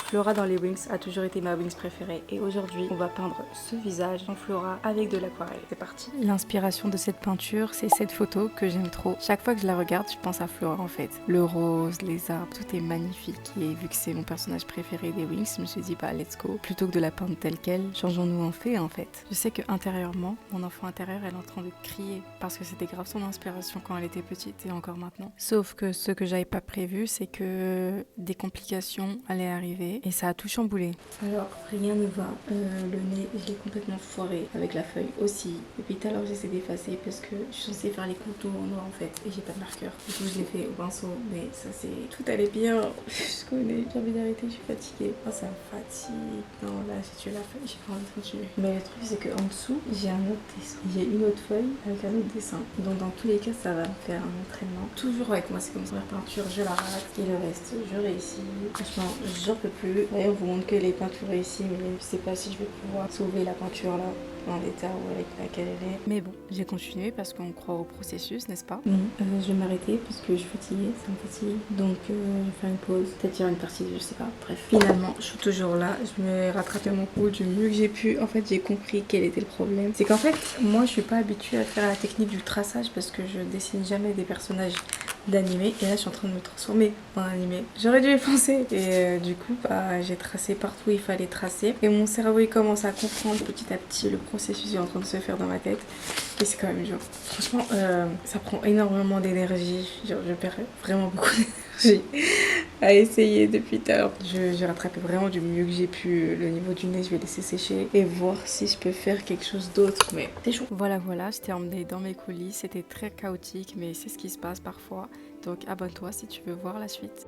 Flora dans les wings a toujours été ma wings préférée et aujourd'hui on va peindre ce visage en Flora avec de l'aquarelle. C'est parti. L'inspiration de cette peinture, c'est cette photo que j'aime trop. Chaque fois que je la regarde, je pense à Flora en fait. Le rose, les arbres, tout est magnifique et vu que c'est mon personnage préféré des wings, je me suis dit bah let's go. Plutôt que de la peindre telle qu'elle, changeons-nous en fait en fait. Je sais que intérieurement, mon enfant intérieur elle est en train de crier parce que c'était grave son inspiration quand elle était petite et encore maintenant. Sauf que ce que j'avais pas prévu, c'est que des complications allaient arriver et ça a tout chamboulé. Alors rien ne va, le nez je l'ai complètement foiré avec la feuille aussi. Et puis tout à l'heure j'essaie d'effacer parce que je suis censée faire les contours en noir en fait et j'ai pas de marqueur. Du coup je l'ai fait au pinceau mais ça c'est... Tout allait bien, je connais, j'ai envie d'arrêter, je suis fatiguée. Oh ça me fatigue. Non là j'ai tué la feuille, j'ai pas envie de continuer. Mais le truc c'est qu'en dessous j'ai un autre dessin. J'ai une autre feuille avec un autre dessin. Donc dans tous les cas ça va me faire un entraînement. Toujours avec moi c'est comme ça, la peinture je la rate et le reste je réussis. Franchement j'en peux plus. D'ailleurs on vous montre que les peintures réussies mais je sais pas si je vais pouvoir sauver la peinture là dans l'état avec laquelle elle est. Mais bon, j'ai continué parce qu'on croit au processus, n'est-ce pas? Non, je vais m'arrêter parce que je suis fatiguée, ça me fatigue. Donc je vais faire une pause, peut-être faire une partie, je sais pas. Bref, finalement, je suis toujours là. Je me rattrapé mon coup du mieux que j'ai pu. En fait, j'ai compris quel était le problème. C'est qu'en fait, moi, je suis pas habituée à faire la technique du traçage parce que je dessine jamais des personnages d'animé et là je suis en train de me transformer en animé. J'aurais dû y penser et du coup bah, j'ai tracé partout où il fallait tracer et mon cerveau il commence à comprendre petit à petit le processus est en train de se faire dans ma tête et c'est quand même dur. Franchement ça prend énormément d'énergie, genre je perds vraiment beaucoup d'énergie à essayer depuis tout à l'heure. J'ai rattrapé vraiment du mieux que j'ai pu le niveau du nez, je vais laisser sécher et voir si je peux faire quelque chose d'autre mais c'est chaud. Voilà, je t'ai emmené dans mes coulisses, c'était très chaotique mais c'est ce qui se passe parfois. Donc abonne-toi si tu veux voir la suite.